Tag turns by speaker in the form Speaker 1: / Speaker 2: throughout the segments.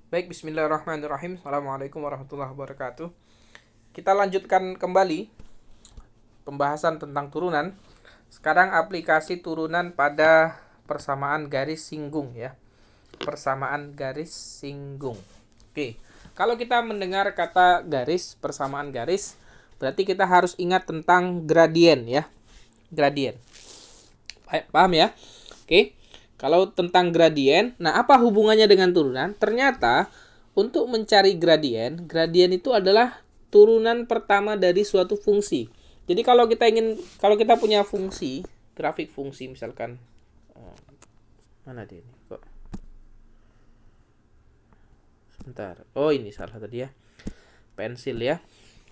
Speaker 1: Baik, bismillahirrahmanirrahim. Assalamualaikum warahmatullahi wabarakatuh. Kita lanjutkan kembali pembahasan tentang turunan. Sekarang aplikasi turunan pada persamaan garis singgung ya. Persamaan garis singgung. Oke. Kalau kita mendengar kata garis, persamaan garis, berarti kita harus ingat tentang gradien ya. Gradien. Paham ya? Oke. Kalau tentang gradien, nah apa hubungannya dengan turunan? Ternyata untuk mencari gradien, gradien itu adalah turunan pertama dari suatu fungsi. Jadi kalau kita punya fungsi, grafik fungsi misalkan, mana dia ini? Kok sebentar. Oh, ini salah tadi ya. Pensil ya.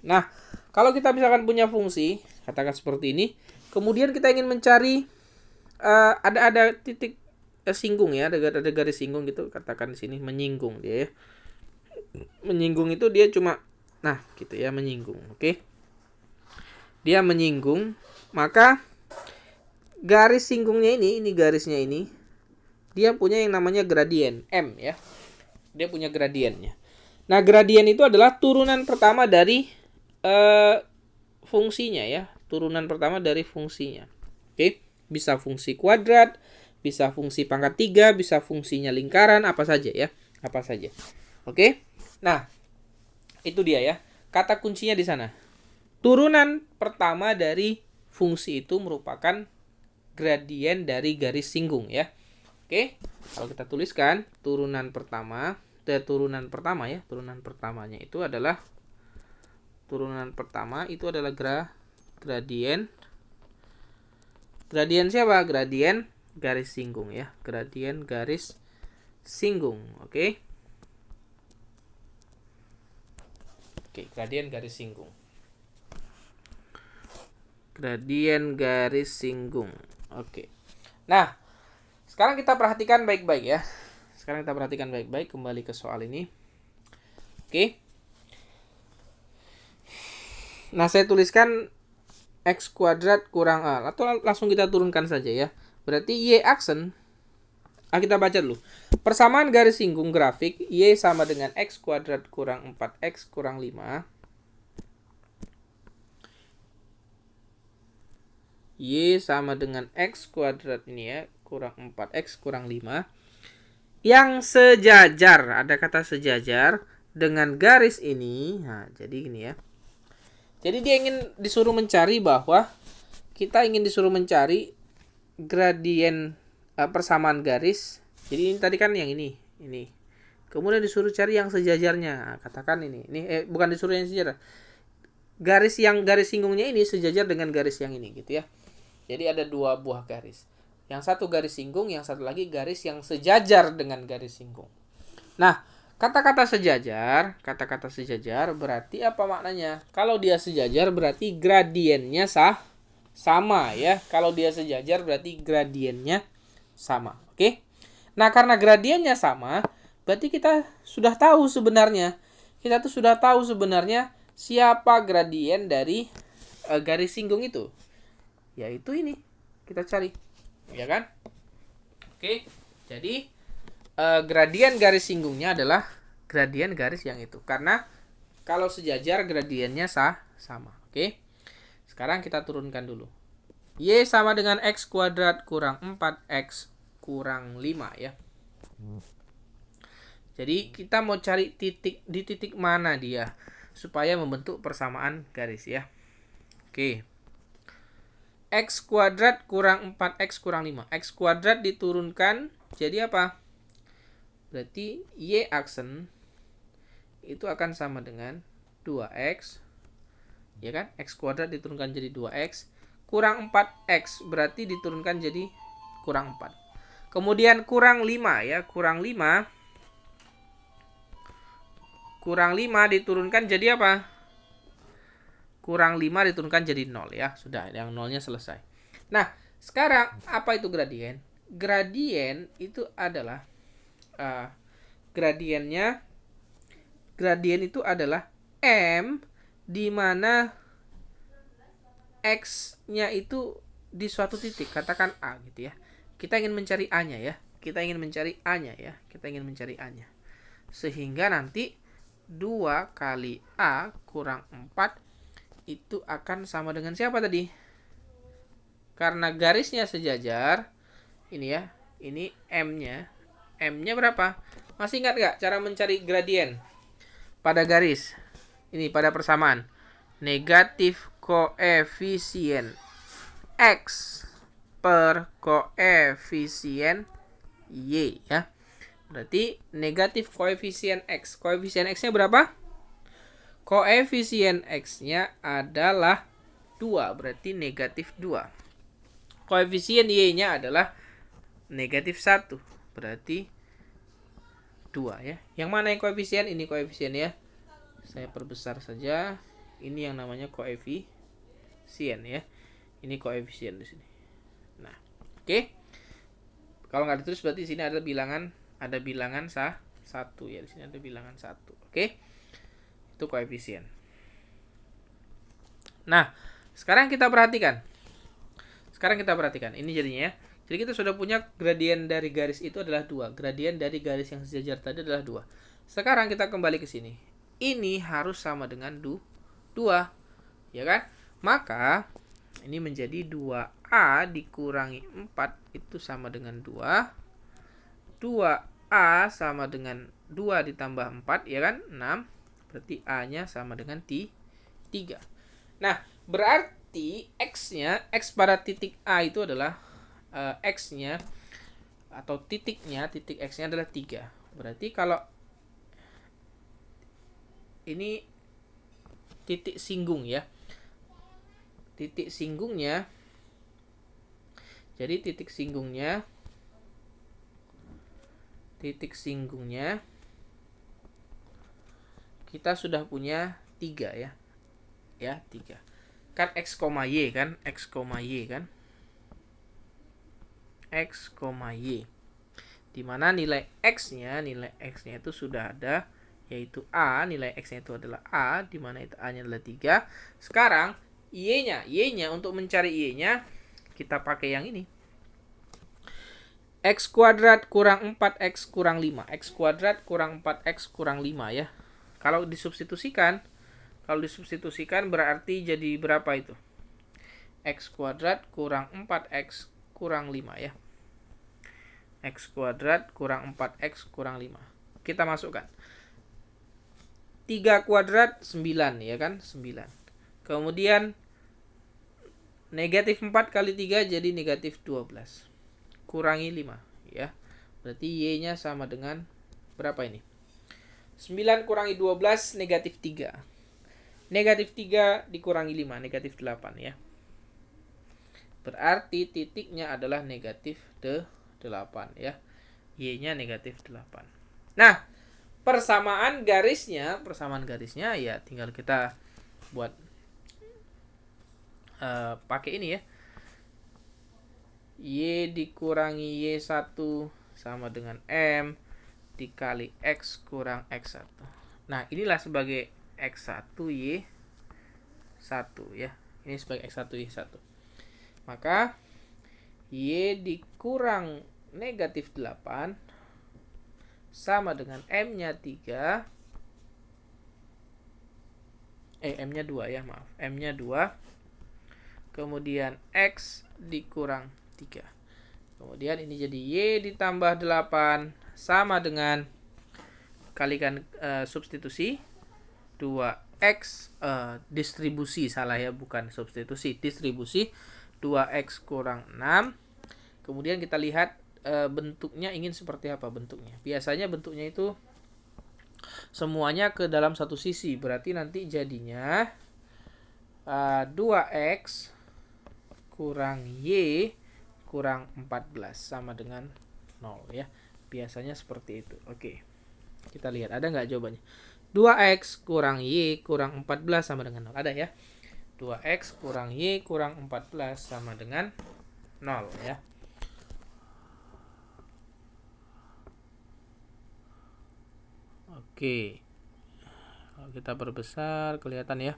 Speaker 1: Nah, kalau kita misalkan punya fungsi, katakan seperti ini, kemudian kita ingin mencari ada titik singgung ya, ada garis singgung gitu, katakan di sini menyinggung dia ya. Menyinggung itu dia cuma gitu ya, menyinggung. Oke. Dia menyinggung, maka garis singgungnya ini garisnya ini, dia punya yang namanya gradien M ya. Dia punya gradiennya. Nah, gradien itu adalah turunan pertama dari fungsinya ya. Turunan pertama dari fungsinya. Oke. Bisa fungsi kuadrat, bisa fungsi pangkat 3, bisa fungsinya lingkaran, apa saja ya. Apa saja. Oke. Nah, itu dia ya. Kata kuncinya di sana. Turunan pertama dari fungsi itu merupakan gradien dari garis singgung ya. Oke. Kalau kita tuliskan turunan pertama ya, turunan pertamanya itu adalah gradien. Gradien siapa? Gradien garis singgung ya. Gradien garis singgung. Oke. Oke, gradien garis singgung. Gradien garis singgung. Oke. Nah, sekarang kita perhatikan baik-baik ya. Kembali ke soal ini. Oke. Nah, saya tuliskan X kuadrat kurang A. Atau langsung kita turunkan saja ya. Berarti Y aksen. Kita baca dulu. Persamaan garis singgung grafik Y sama dengan X kuadrat kurang 4X kurang 5. Y sama dengan X kuadrat ini ya. Kurang 4X kurang 5. Yang sejajar. Ada kata sejajar. Dengan garis ini. Nah, jadi gini ya. Jadi dia disuruh mencari gradien persamaan garis. Jadi ini tadi kan yang ini. Kemudian disuruh cari yang sejajarnya. Nah, katakan ini. Bukan disuruh yang sejajar. Garis singgungnya ini sejajar dengan garis yang ini gitu ya. Jadi ada dua buah garis. Yang satu garis singgung, yang satu lagi garis yang sejajar dengan garis singgung. Nah, kata-kata sejajar berarti apa maknanya? Kalau dia sejajar berarti gradiennya sama ya. Kalau dia sejajar berarti gradiennya sama. Oke? Nah, karena gradiennya sama, berarti kita sudah tahu sebenarnya. Siapa gradien dari garis singgung itu. Yaitu ini. Kita cari. Ya kan? Oke. Jadi gradien garis singgungnya adalah gradien garis yang itu. Karena kalau sejajar gradiennya sama. Oke. Sekarang kita turunkan dulu. Y sama dengan X kuadrat kurang 4X kurang 5 ya. Jadi kita mau cari di titik mana dia supaya membentuk persamaan garis ya. Oke. X kuadrat kurang 4X kurang 5. X kuadrat diturunkan jadi apa? Berarti Y aksen itu akan sama dengan 2X. Ya kan? X kuadrat diturunkan jadi 2X. Kurang 4X berarti diturunkan jadi kurang 4. Kemudian kurang 5 ya. Kurang 5 diturunkan jadi apa? Kurang 5 diturunkan jadi 0 ya. Sudah, yang 0-nya selesai. Nah, sekarang apa itu gradien? Gradien itu adalah gradien itu adalah M di mana X-nya itu di suatu titik, katakan A gitu ya. Kita ingin mencari A-nya ya. Sehingga nanti 2 kali A kurang 4 itu akan sama dengan siapa tadi? Karena garisnya sejajar, ini ya, ini M-nya. M-nya berapa? Masih ingat nggak cara mencari gradien pada garis? Ini pada persamaan. Negatif koefisien X per koefisien Y ya. Berarti negatif koefisien X. Koefisien X-nya berapa? Koefisien X-nya adalah 2. Berarti negatif 2. Koefisien Y-nya adalah negatif 1. Berarti 2 ya. Yang mana yang koefisien? Ini koefisien ya. Saya perbesar saja. Ini yang namanya koefisien ya. Ini koefisien di sini. Nah, oke. Kalau nggak ditulis berarti di sini ada bilangan 1 ya. Di sini ada bilangan 1. Oke. Itu koefisien. Nah, sekarang kita perhatikan. Ini jadinya ya. Jadi kita sudah punya gradien dari garis itu adalah 2. Gradien dari garis yang sejajar tadi adalah 2. Sekarang kita kembali ke sini. Ini harus sama dengan 2. Ya kan? Maka ini menjadi 2A dikurangi 4 itu sama dengan 2. 2A sama dengan 2 ditambah 4, ya kan? 6. Berarti A-nya sama dengan 3. Nah, berarti X-nya, X pada titik A itu adalah X-nya atau titiknya, titik X-nya adalah 3. Berarti kalau ini titik singgung ya. Titik singgungnya, jadi titik singgungnya kita sudah punya 3 ya. Ya, 3. Kan X, Y kan? X, Y. Dimana nilai X-nya itu sudah ada, yaitu A. Nilai X-nya itu adalah A, dimana itu A-nya adalah 3. Sekarang Y-nya untuk mencari Y-nya kita pakai yang ini. X kuadrat kurang 4X kurang 5. X kuadrat kurang 4X kurang 5 ya. Kalau disubstitusikan berarti jadi berapa itu? X kuadrat kurang 4X kurang 5 ya. X kuadrat kurang 4X kurang 5. Kita masukkan. 3 kuadrat 9 ya kan? 9. Kemudian negatif 4 kali 3 jadi negatif 12. Kurangi 5 ya. Berarti Y-nya sama dengan berapa ini? 9 kurangi 12 negatif 3. Negatif 3 dikurangi 5 negatif 8 ya. Berarti titiknya adalah negatif 8 ya. Y-nya negatif 8. Nah, persamaan garisnya ya tinggal kita buat pakai ini ya. Y dikurangi Y1 sama dengan M dikali X kurang X1. Nah, inilah sebagai X1 Y1 ya. Ini sebagai X1 Y1. Maka Y dikurang negatif 8 sama dengan M-nya 3. M-nya 2 ya, maaf. M-nya 2. Kemudian X dikurang 3. Kemudian ini jadi Y ditambah 8 sama dengan kalikan substitusi 2X distribusi, salah ya, bukan substitusi, distribusi 2X kurang 6. Kemudian kita lihat bentuknya ingin seperti apa bentuknya. Biasanya bentuknya itu semuanya ke dalam satu sisi, berarti nanti jadinya 2X kurang Y kurang 14 sama dengan 0 ya. Biasanya seperti itu. Oke. Kita lihat ada nggak jawabannya. 2X kurang Y kurang 14 sama dengan 0. Ada ya. 2X kurang Y kurang 14 sama dengan 0 ya. Oke. Kalau kita perbesar kelihatan ya.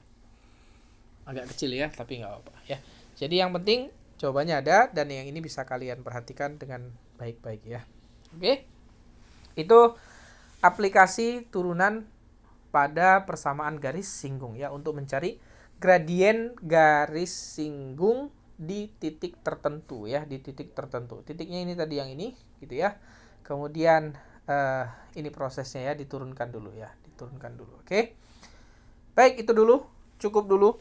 Speaker 1: Agak kecil ya, tapi nggak apa-apa ya. Jadi yang penting jawabannya ada dan yang ini bisa kalian perhatikan dengan baik-baik ya. Oke. Itu aplikasi turunan pada persamaan garis singgung ya, untuk mencari gradien garis singgung di titik tertentu ya, di titik tertentu. Titiknya ini tadi yang ini gitu ya. Kemudian ini prosesnya ya, diturunkan dulu ya, diturunkan dulu. Oke. Baik, itu dulu, cukup dulu.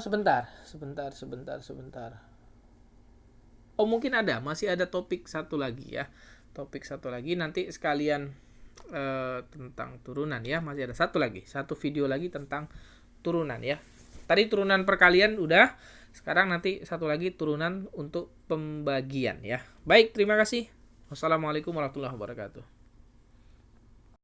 Speaker 1: Sebentar. Oh, mungkin masih ada topik satu lagi ya. Topik satu lagi nanti sekalian tentang turunan ya. Masih ada satu video lagi tentang turunan ya. Tadi turunan perkalian udah, sekarang nanti satu lagi turunan untuk pembagian ya. Baik, terima kasih. Wassalamualaikum warahmatullahi wabarakatuh.